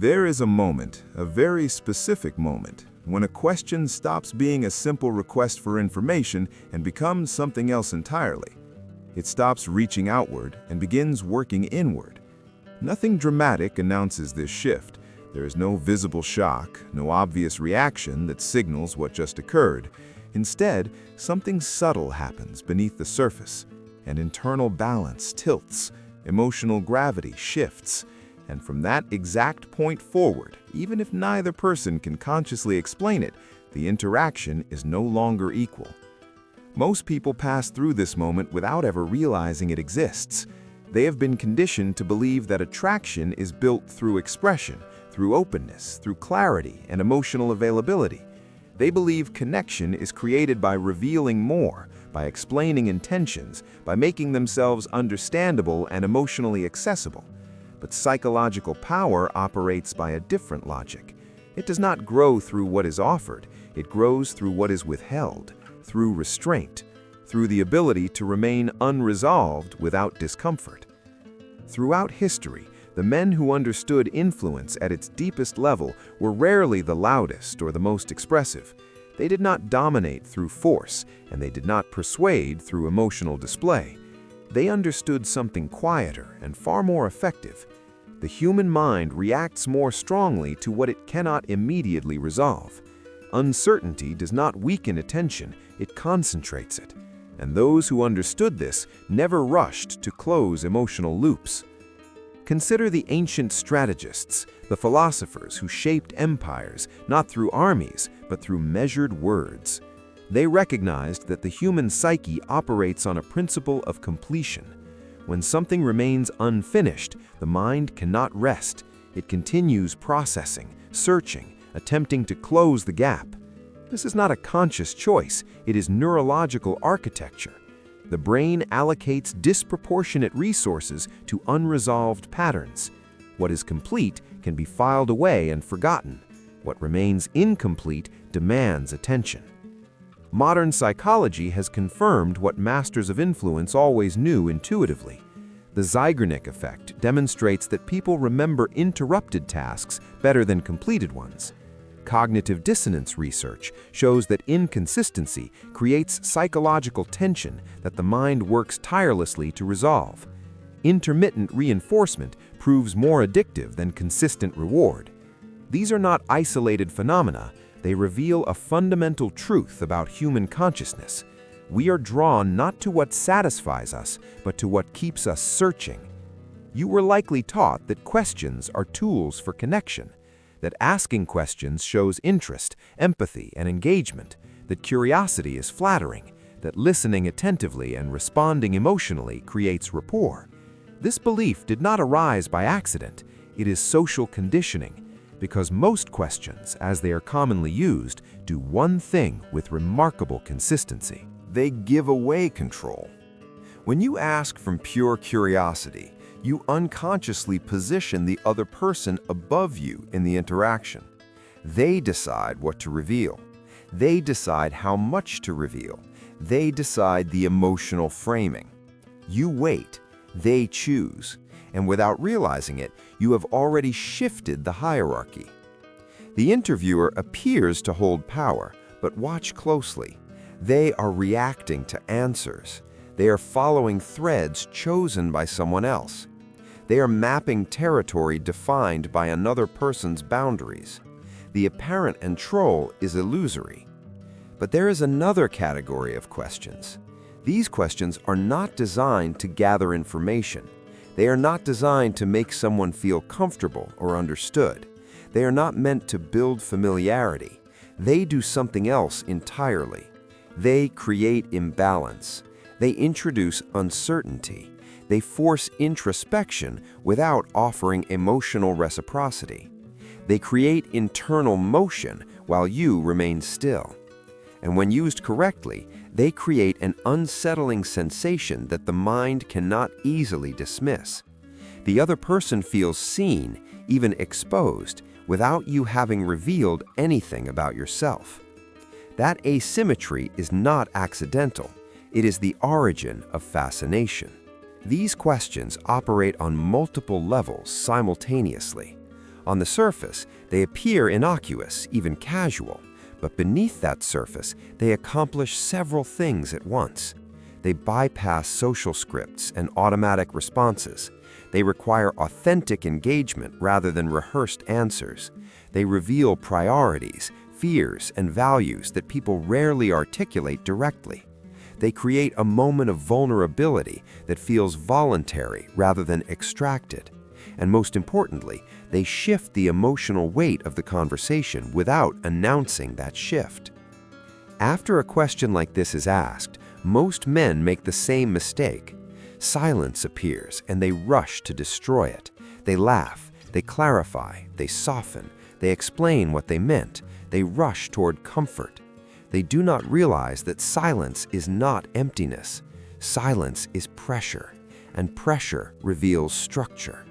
There is a moment, a very specific moment, when a question stops being a simple request for information and becomes something else entirely. It stops reaching outward and begins working inward. Nothing dramatic announces this shift. There is no visible shock, no obvious reaction that signals what just occurred. Instead, something subtle happens beneath the surface. An internal balance tilts, emotional gravity shifts, and from that exact point forward, even if neither person can consciously explain it, the interaction is no longer equal. Most people pass through this moment without ever realizing it exists. They have been conditioned to believe that attraction is built through expression, through openness, through clarity and emotional availability. They believe connection is created by revealing more, by explaining intentions, by making themselves understandable and emotionally accessible. But psychological power operates by a different logic. It does not grow through what is offered, it grows through what is withheld, through restraint, through the ability to remain unresolved without discomfort. Throughout history, the men who understood influence at its deepest level were rarely the loudest or the most expressive. They did not dominate through force, and they did not persuade through emotional display. They understood something quieter and far more effective. The human mind reacts more strongly to what it cannot immediately resolve. Uncertainty does not weaken attention, it concentrates it. And those who understood this never rushed to close emotional loops. Consider the ancient strategists, the philosophers who shaped empires, not through armies, but through measured words. They recognized that the human psyche operates on a principle of completion. When something remains unfinished, the mind cannot rest. It continues processing, searching, attempting to close the gap. This is not a conscious choice, it is neurological architecture. The brain allocates disproportionate resources to unresolved patterns. What is complete can be filed away and forgotten. What remains incomplete demands attention. Modern psychology has confirmed what masters of influence always knew intuitively. The Zeigarnik effect demonstrates that people remember interrupted tasks better than completed ones. Cognitive dissonance research shows that inconsistency creates psychological tension that the mind works tirelessly to resolve. Intermittent reinforcement proves more addictive than consistent reward. These are not isolated phenomena. They reveal a fundamental truth about human consciousness. We are drawn not to what satisfies us, but to what keeps us searching. You were likely taught that questions are tools for connection, that asking questions shows interest, empathy, and engagement, that curiosity is flattering, that listening attentively and responding emotionally creates rapport. This belief did not arise by accident. It is social conditioning, because most questions, as they are commonly used, do one thing with remarkable consistency. They give away control. When you ask from pure curiosity, you unconsciously position the other person above you in the interaction. They decide what to reveal. They decide how much to reveal. They decide the emotional framing. You wait. They choose. And without realizing it, you have already shifted the hierarchy. The interviewer appears to hold power, but watch closely. They are reacting to answers. They are following threads chosen by someone else. They are mapping territory defined by another person's boundaries. The apparent control is illusory. But there is another category of questions. These questions are not designed to gather information. They are not designed to make someone feel comfortable or understood. They are not meant to build familiarity. They do something else entirely. They create imbalance. They introduce uncertainty. They force introspection without offering emotional reciprocity. They create internal motion while you remain still. And when used correctly, they create an unsettling sensation that the mind cannot easily dismiss. The other person feels seen, even exposed, without you having revealed anything about yourself. That asymmetry is not accidental. It is the origin of fascination. These questions operate on multiple levels simultaneously. On the surface, they appear innocuous, even casual, but beneath that surface, they accomplish several things at once. They bypass social scripts and automatic responses. They require authentic engagement rather than rehearsed answers. They reveal priorities, fears, and values that people rarely articulate directly. They create a moment of vulnerability that feels voluntary rather than extracted. And most importantly, they shift the emotional weight of the conversation without announcing that shift. After a question like this is asked, most men make the same mistake. Silence appears and they rush to destroy it. They laugh, they clarify, they soften, they explain what they meant, they rush toward comfort. They do not realize that silence is not emptiness. Silence is pressure, and pressure reveals structure.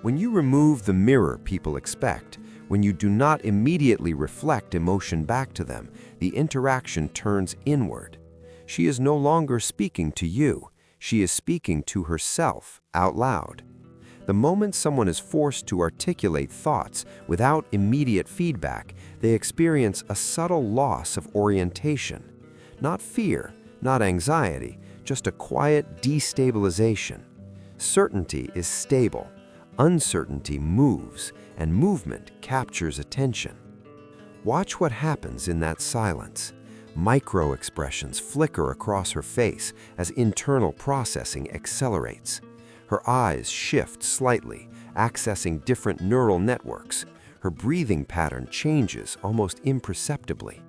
When you remove the mirror people expect, when you do not immediately reflect emotion back to them, the interaction turns inward. She is no longer speaking to you. She is speaking to herself out loud. The moment someone is forced to articulate thoughts without immediate feedback, they experience a subtle loss of orientation. Not fear, not anxiety, just a quiet destabilization. Certainty is stable. Uncertainty moves, and movement captures attention. Watch what happens in that silence. Micro-expressions flicker across her face as internal processing accelerates. Her eyes shift slightly, accessing different neural networks. Her breathing pattern changes almost imperceptibly.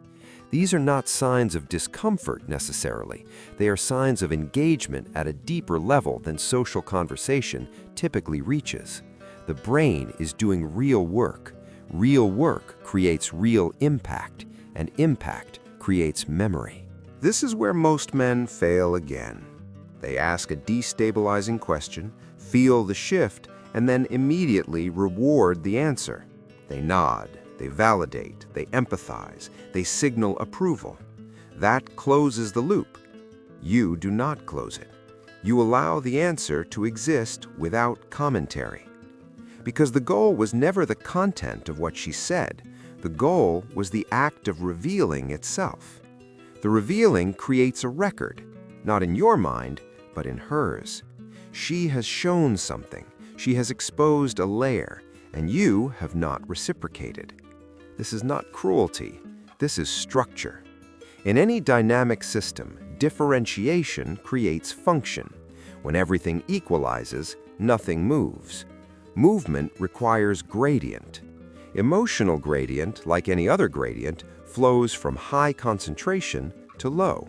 These are not signs of discomfort necessarily. They are signs of engagement at a deeper level than social conversation typically reaches. The brain is doing real work. Real work creates real impact, and impact creates memory. This is where most men fail again. They ask a destabilizing question, feel the shift, and then immediately reward the answer. They nod, they validate, they empathize, they signal approval. That closes the loop. You do not close it. You allow the answer to exist without commentary. Because the goal was never the content of what she said. The goal was the act of revealing itself. The revealing creates a record, not in your mind, but in hers. She has shown something. She has exposed a layer, and you have not reciprocated. This is not cruelty. This is structure. In any dynamic system, differentiation creates function. When everything equalizes, nothing moves. Movement requires gradient. Emotional gradient, like any other gradient, flows from high concentration to low.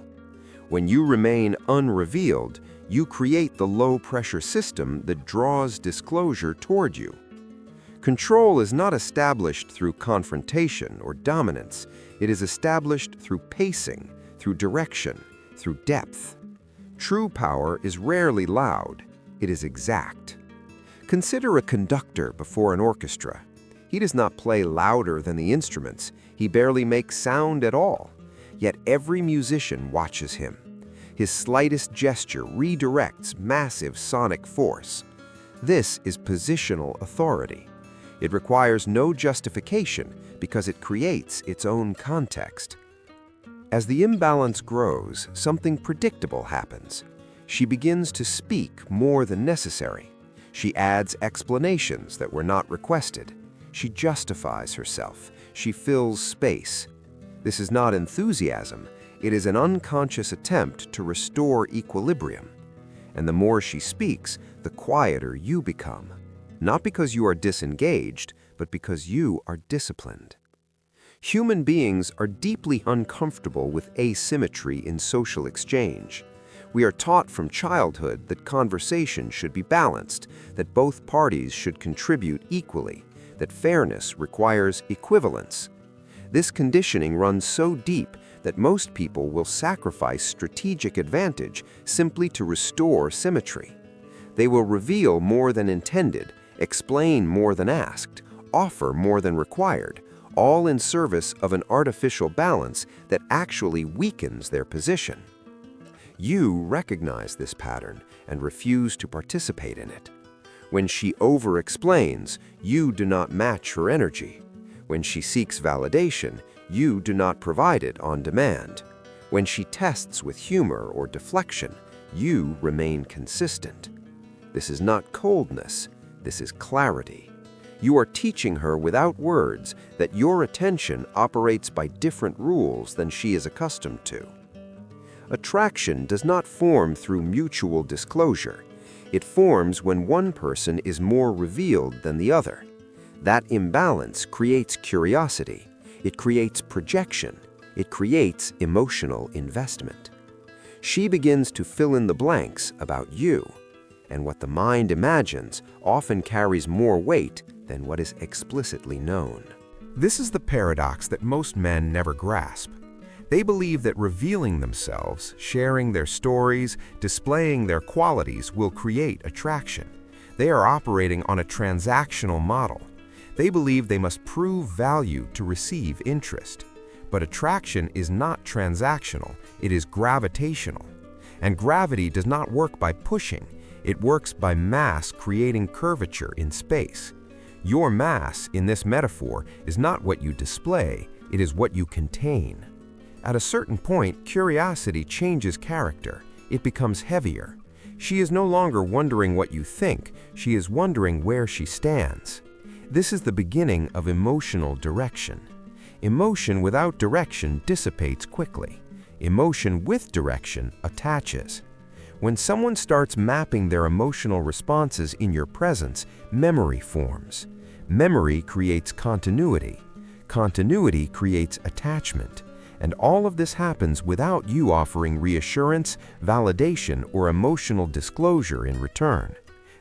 When you remain unrevealed, you create the low-pressure system that draws disclosure toward you. Control is not established through confrontation or dominance. It is established through pacing, through direction, through depth. True power is rarely loud. It is exact. Consider a conductor before an orchestra. He does not play louder than the instruments. He barely makes sound at all. Yet every musician watches him. His slightest gesture redirects massive sonic force. This is positional authority. It requires no justification because it creates its own context. As the imbalance grows, something predictable happens. She begins to speak more than necessary. She adds explanations that were not requested. She justifies herself. She fills space. This is not enthusiasm. It is an unconscious attempt to restore equilibrium. And the more she speaks, the quieter you become. Not because you are disengaged, but because you are disciplined. Human beings are deeply uncomfortable with asymmetry in social exchange. We are taught from childhood that conversation should be balanced, that both parties should contribute equally, that fairness requires equivalence. This conditioning runs so deep that most people will sacrifice strategic advantage simply to restore symmetry. They will reveal more than intended, explain more than asked, offer more than required, all in service of an artificial balance that actually weakens their position. You recognize this pattern and refuse to participate in it. When she over-explains, you do not match her energy. When she seeks validation, you do not provide it on demand. When she tests with humor or deflection, you remain consistent. This is not coldness, this is clarity. You are teaching her without words that your attention operates by different rules than she is accustomed to. Attraction does not form through mutual disclosure. It forms when one person is more revealed than the other. That imbalance creates curiosity. It creates projection. It creates emotional investment. She begins to fill in the blanks about you, and what the mind imagines often carries more weight than what is explicitly known. This is the paradox that most men never grasp. They believe that revealing themselves, sharing their stories, displaying their qualities will create attraction. They are operating on a transactional model. They believe they must prove value to receive interest. But attraction is not transactional, it is gravitational. And gravity does not work by pushing, it works by mass creating curvature in space. Your mass, in this metaphor, is not what you display, it is what you contain. At a certain point, curiosity changes character. It becomes heavier. She is no longer wondering what you think, she is wondering where she stands. This is the beginning of emotional direction. Emotion without direction dissipates quickly. Emotion with direction attaches. When someone starts mapping their emotional responses in your presence, memory forms. Memory creates continuity. Continuity creates attachment. And all of this happens without you offering reassurance, validation, or emotional disclosure in return.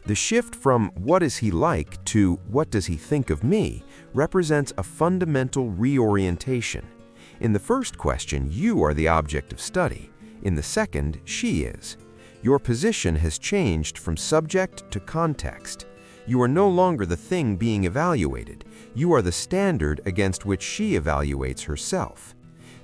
The shift from "what is he like" to "what does he think of me" represents a fundamental reorientation. In the first question, you are the object of study. In the second, she is. Your position has changed from subject to context. You are no longer the thing being evaluated. You are the standard against which she evaluates herself.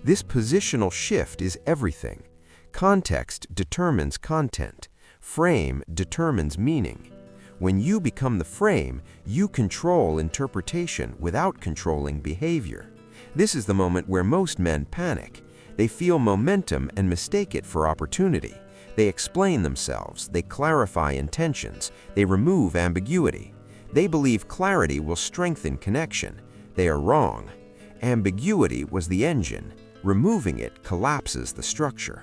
This positional shift is everything. Context determines content. Frame determines meaning. When you become the frame, you control interpretation without controlling behavior. This is the moment where most men panic. They feel momentum and mistake it for opportunity. They explain themselves, they clarify intentions, they remove ambiguity. They believe clarity will strengthen connection. They are wrong. Ambiguity was the engine. Removing it collapses the structure.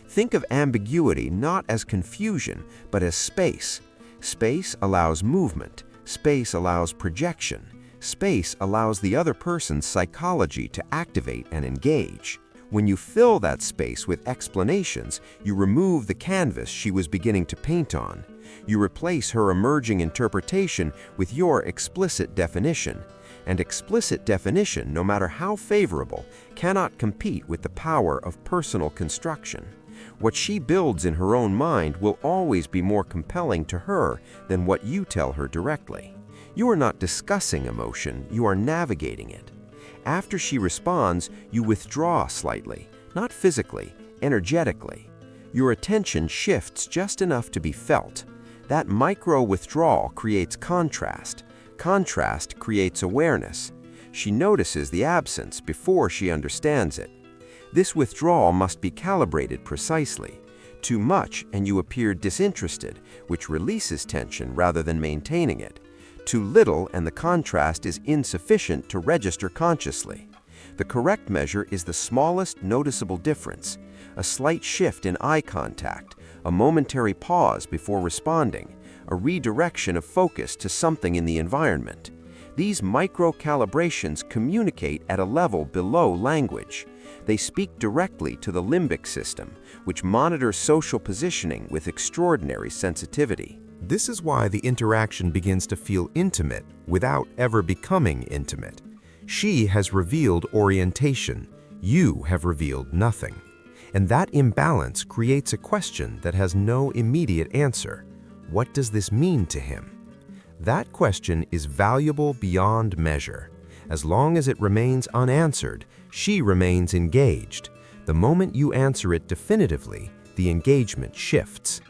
Think of ambiguity not as confusion, but as space. Space allows movement. Space allows projection. Space allows the other person's psychology to activate and engage. When you fill that space with explanations, you remove the canvas she was beginning to paint on. You replace her emerging interpretation with your explicit definition. And explicit definition, no matter how favorable, cannot compete with the power of personal construction. What she builds in her own mind will always be more compelling to her than what you tell her directly. You are not discussing emotion, you are navigating it. After she responds, you withdraw slightly, not physically, energetically. Your attention shifts just enough to be felt. That micro-withdrawal creates contrast. Contrast creates awareness. She notices the absence before she understands it. This withdrawal must be calibrated precisely. Too much and you appear disinterested, which releases tension rather than maintaining it. Too little and the contrast is insufficient to register consciously. The correct measure is the smallest noticeable difference, a slight shift in eye contact, a momentary pause before responding, a redirection of focus to something in the environment. These micro-calibrations communicate at a level below language. They speak directly to the limbic system, which monitors social positioning with extraordinary sensitivity. This is why the interaction begins to feel intimate without ever becoming intimate. She has revealed orientation. You have revealed nothing. And that imbalance creates a question that has no immediate answer. What does this mean to him? That question is valuable beyond measure. As long as it remains unanswered, she remains engaged. The moment you answer it definitively, the engagement shifts.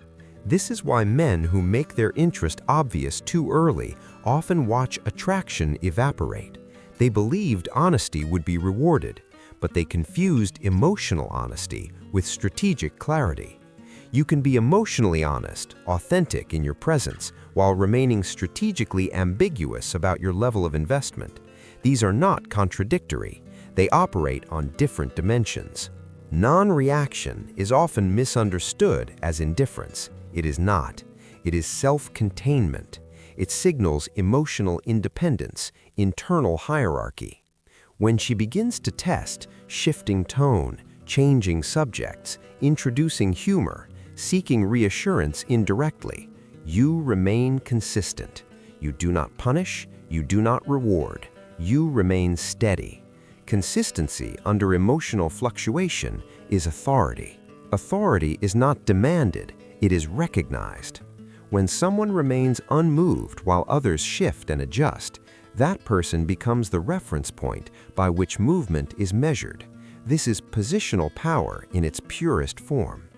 This is why men who make their interest obvious too early often watch attraction evaporate. They believed honesty would be rewarded, but they confused emotional honesty with strategic clarity. You can be emotionally honest, authentic in your presence, while remaining strategically ambiguous about your level of investment. These are not contradictory. They operate on different dimensions. Non-reaction is often misunderstood as indifference. It is not. It is self-containment. It signals emotional independence, internal hierarchy. When she begins to test, shifting tone, changing subjects, introducing humor, seeking reassurance indirectly, you remain consistent. You do not punish, you do not reward. You remain steady. Consistency under emotional fluctuation is authority. Authority is not demanded, it is recognized. When someone remains unmoved while others shift and adjust, that person becomes the reference point by which movement is measured. This is positional power in its purest form.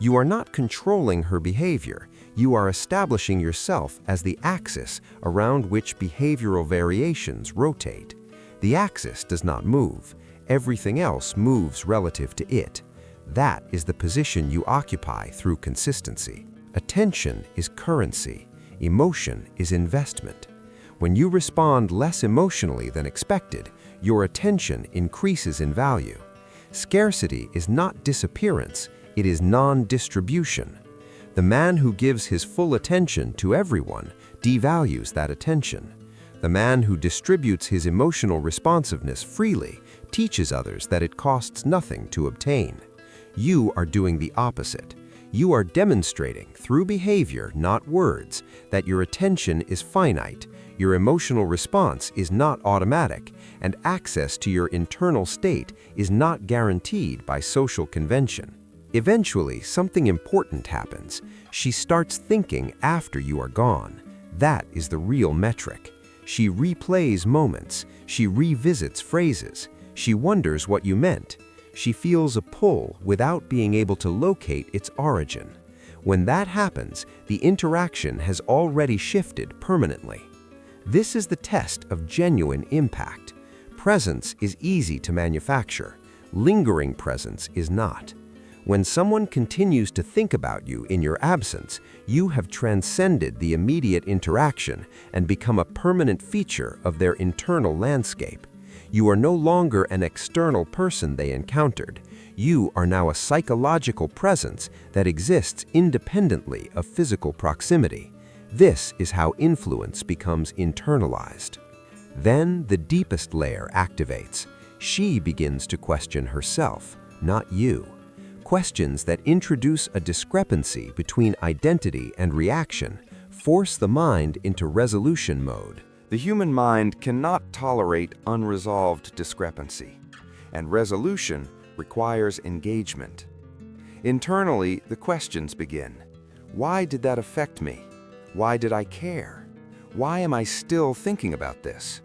You are not controlling her behavior, you are establishing yourself as the axis around which behavioral variations rotate. The axis does not move, everything else moves relative to it. That is the position you occupy through consistency. Attention is currency, emotion is investment. When you respond less emotionally than expected, your attention increases in value. Scarcity is not disappearance, it is non-distribution. The man who gives his full attention to everyone devalues that attention. The man who distributes his emotional responsiveness freely teaches others that it costs nothing to obtain. You are doing the opposite. You are demonstrating through behavior, not words, that your attention is finite, your emotional response is not automatic, and access to your internal state is not guaranteed by social convention. Eventually, something important happens. She starts thinking after you are gone. That is the real metric. She replays moments. She revisits phrases. She wonders what you meant. She feels a pull without being able to locate its origin. When that happens, the interaction has already shifted permanently. This is the test of genuine impact. Presence is easy to manufacture. Lingering presence is not. When someone continues to think about you in your absence, you have transcended the immediate interaction and become a permanent feature of their internal landscape. You are no longer an external person they encountered. You are now a psychological presence that exists independently of physical proximity. This is how influence becomes internalized. Then the deepest layer activates. She begins to question herself, not you. Questions that introduce a discrepancy between identity and reaction force the mind into resolution mode. The human mind cannot tolerate unresolved discrepancy, and resolution requires engagement. Internally, the questions begin. Why did that affect me? Why did I care? Why am I still thinking about this?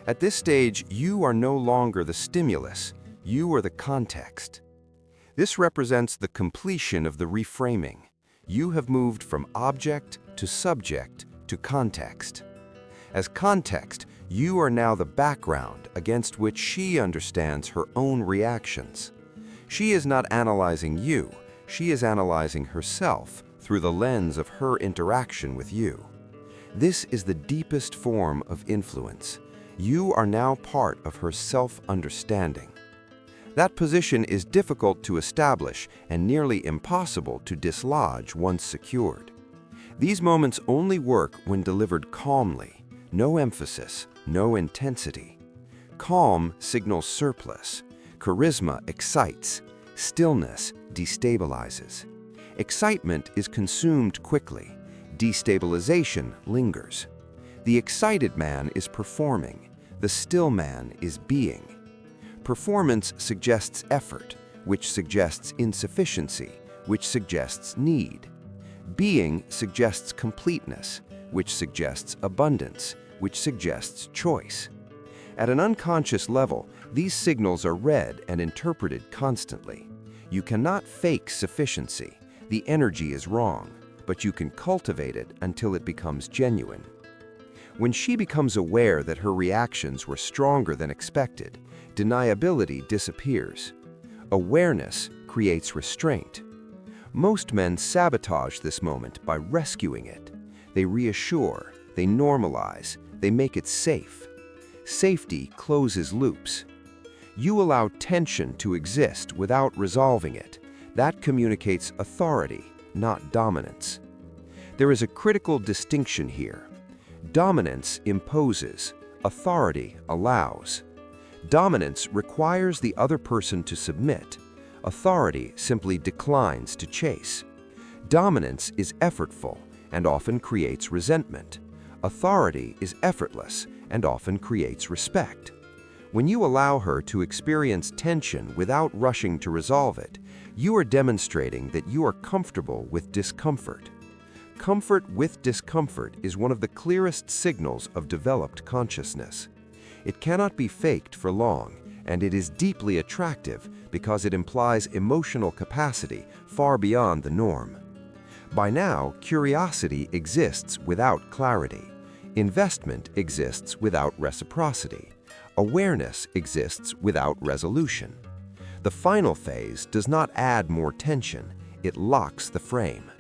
At this stage, you are no longer the stimulus, you are the context. This represents the completion of the reframing. You have moved from object to subject to context. As context, you are now the background against which she understands her own reactions. She is not analyzing you, she is analyzing herself through the lens of her interaction with you. This is the deepest form of influence. You are now part of her self-understanding. That position is difficult to establish and nearly impossible to dislodge once secured. These moments only work when delivered calmly, no emphasis, no intensity. Calm signals surplus. Charisma excites. Stillness destabilizes. Excitement is consumed quickly. Destabilization lingers. The excited man is performing. The still man is being. Performance suggests effort, which suggests insufficiency, which suggests need. Being suggests completeness, which suggests abundance, which suggests choice. At an unconscious level, these signals are read and interpreted constantly. You cannot fake sufficiency. The energy is wrong. but you can cultivate it until it becomes genuine. When she becomes aware that her reactions were stronger than expected, deniability disappears. Awareness creates restraint. Most men sabotage this moment by rescuing it. They reassure, they normalize, they make it safe. Safety closes loops. You allow tension to exist without resolving it. That communicates authority, not dominance. There is a critical distinction here. Dominance imposes, authority allows. Dominance requires the other person to submit. Authority simply declines to chase. Dominance is effortful and often creates resentment. Authority is effortless and often creates respect. When you allow her to experience tension without rushing to resolve it, you are demonstrating that you are comfortable with discomfort. Comfort with discomfort is one of the clearest signals of developed consciousness. It cannot be faked for long, and it is deeply attractive because it implies emotional capacity far beyond the norm. By now, curiosity exists without clarity. Investment exists without reciprocity. Awareness exists without resolution. The final phase does not add more tension, it locks the frame.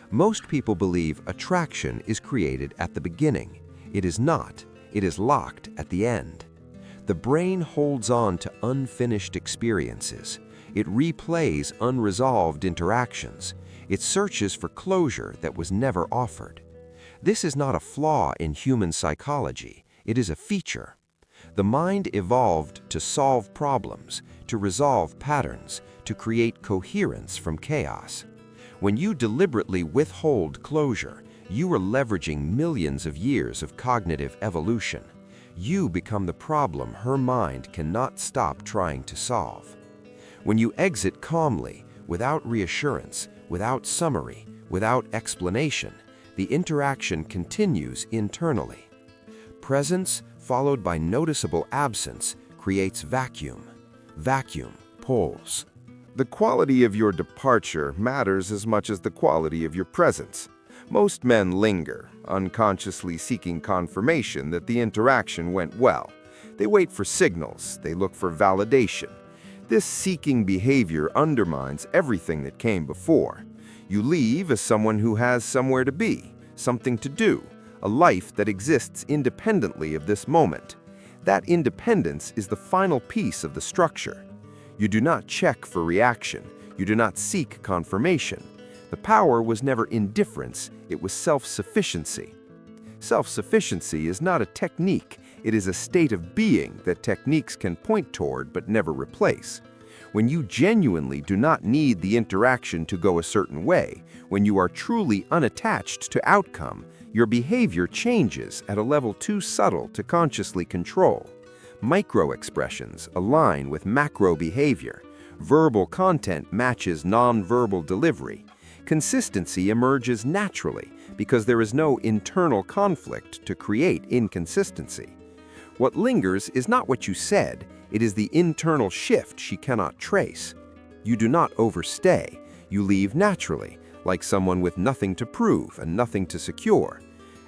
Most people believe attraction is created at the beginning. It is not. It is locked at the end. The brain holds on to unfinished experiences. It replays unresolved interactions. It searches for closure that was never offered. This is not a flaw in human psychology. It is a feature. The mind evolved to solve problems, to resolve patterns, to create coherence from chaos. When you deliberately withhold closure, you are leveraging millions of years of cognitive evolution. You become the problem her mind cannot stop trying to solve. When you exit calmly, without reassurance, without summary, without explanation, the interaction continues internally. Presence followed by noticeable absence creates vacuum. Vacuum pulls. The quality of your departure matters as much as the quality of your presence. Most men linger, unconsciously seeking confirmation that the interaction went well. They wait for signals, they look for validation. This seeking behavior undermines everything that came before. You leave as someone who has somewhere to be, something to do, a life that exists independently of this moment. That independence is the final piece of the structure. You do not check for reaction. You do not seek confirmation. The power was never indifference, it was self-sufficiency. Self-sufficiency is not a technique, it is a state of being that techniques can point toward but never replace. When you genuinely do not need the interaction to go a certain way, when you are truly unattached to outcome, your behavior changes at a level too subtle to consciously control. Micro-expressions align with macro behavior. Verbal content matches non-verbal delivery. Consistency emerges naturally because there is no internal conflict to create inconsistency. What lingers is not what you said, it is the internal shift she cannot trace. You do not overstay, you leave naturally, like someone with nothing to prove and nothing to secure.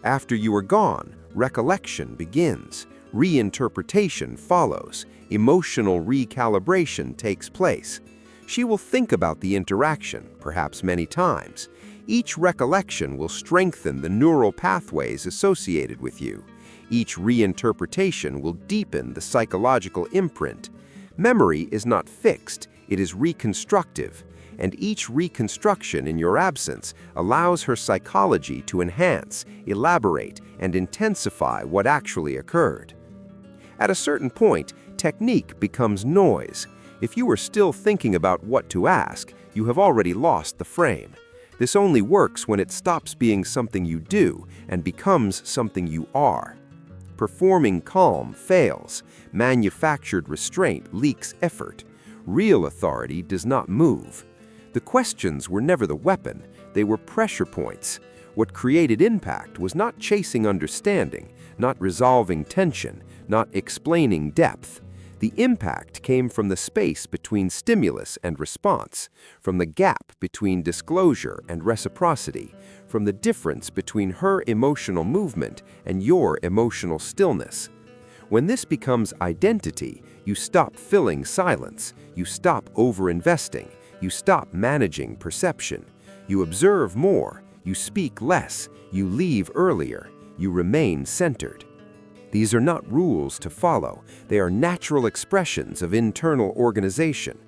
After you are gone, recollection begins. Reinterpretation follows. Emotional recalibration takes place. She will think about the interaction, perhaps many times. Each recollection will strengthen the neural pathways associated with you. Each reinterpretation will deepen the psychological imprint. Memory is not fixed, it is reconstructive, and each reconstruction in your absence allows her psychology to enhance, elaborate, and intensify what actually occurred. At a certain point, technique becomes noise. If you are still thinking about what to ask, you have already lost the frame. This only works when it stops being something you do and becomes something you are. Performing calm fails. Manufactured restraint leaks effort. Real authority does not move. The questions were never the weapon, they were pressure points. What created impact was not chasing understanding, not resolving tension, not explaining depth. The impact came from the space between stimulus and response, from the gap between disclosure and reciprocity, from the difference between her emotional movement and your emotional stillness. When this becomes identity, you stop filling silence, you stop over-investing, you stop managing perception. You observe more, you speak less, you leave earlier, you remain centered. These are not rules to follow, they are natural expressions of internal organization.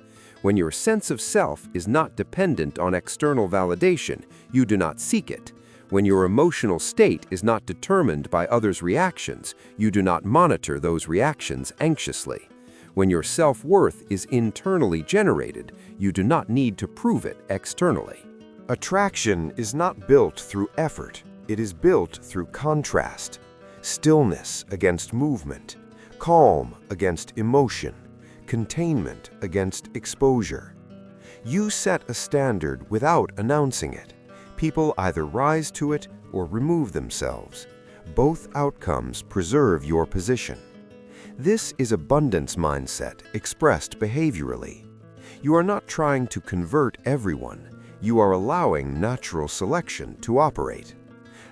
When your sense of self is not dependent on external validation, you do not seek it. When your emotional state is not determined by others' reactions, you do not monitor those reactions anxiously. When your self-worth is internally generated, you do not need to prove it externally. Attraction is not built through effort, it is built through contrast. Stillness against movement, calm against emotion, containment against exposure. You set a standard without announcing it. People either rise to it or remove themselves. Both outcomes preserve your position. This is abundance mindset expressed behaviorally. You are not trying to convert everyone. You are allowing natural selection to operate.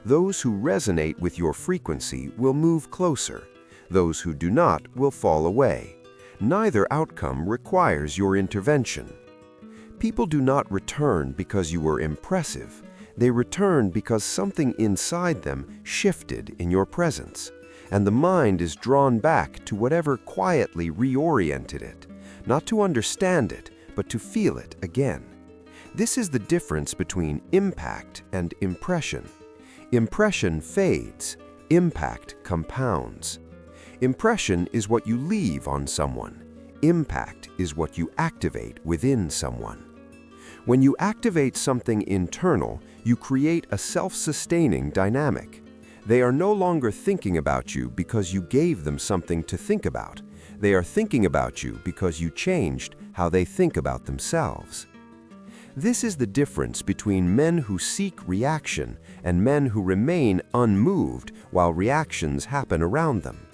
Those who resonate with your frequency will move closer. Those who do not will fall away. Neither outcome requires your intervention. People do not return because you were impressive. They return because something inside them shifted in your presence, and the mind is drawn back to whatever quietly reoriented it, not to understand it, but to feel it again. This is the difference between impact and impression. Impression fades, impact compounds. Impression is what you leave on someone. Impact is what you activate within someone. When you activate something internal, you create a self-sustaining dynamic. They are no longer thinking about you because you gave them something to think about. They are thinking about you because you changed how they think about themselves. This is the difference between men who seek reaction and men who remain unmoved while reactions happen around them.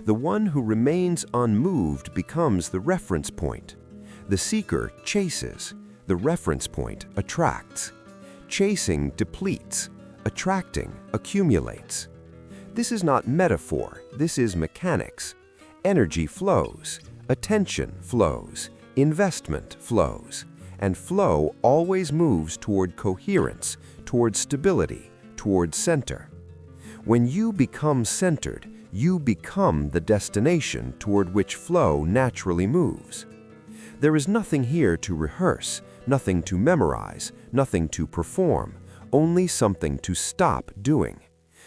The one who remains unmoved becomes the reference point. The seeker chases. The reference point attracts. Chasing depletes. Attracting accumulates. This is not metaphor, this is mechanics. Energy flows, attention flows, investment flows, and flow always moves toward coherence, toward stability, toward center. When you become centered, you become the destination toward which flow naturally moves. There is nothing here to rehearse, nothing to memorize, nothing to perform, only something to stop doing.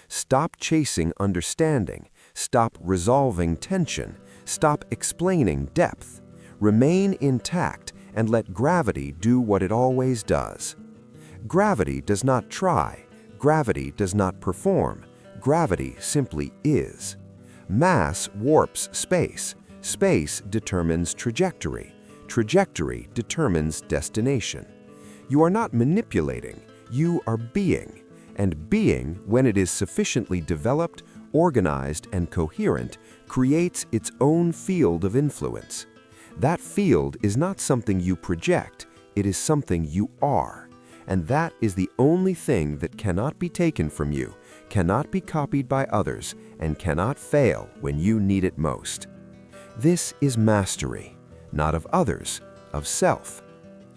Stop chasing understanding, stop resolving tension, stop explaining depth. Remain intact and let gravity do what it always does. Gravity does not try, gravity does not perform, gravity simply is. Mass warps space, space determines trajectory, trajectory determines destination. You are not manipulating, you are being, and being, when it is sufficiently developed, organized, and coherent, creates its own field of influence. That field is not something you project, it is something you are. And that is the only thing that cannot be taken from you, cannot be copied by others, and cannot fail when you need it most. This is mastery, not of others, of self.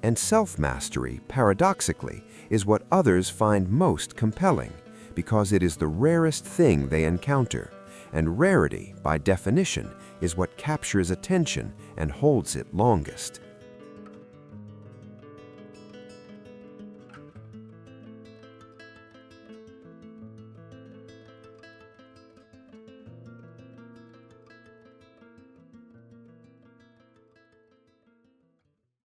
And self-mastery, paradoxically, is what others find most compelling, because it is the rarest thing they encounter, and rarity, by definition, is what captures attention and holds it longest.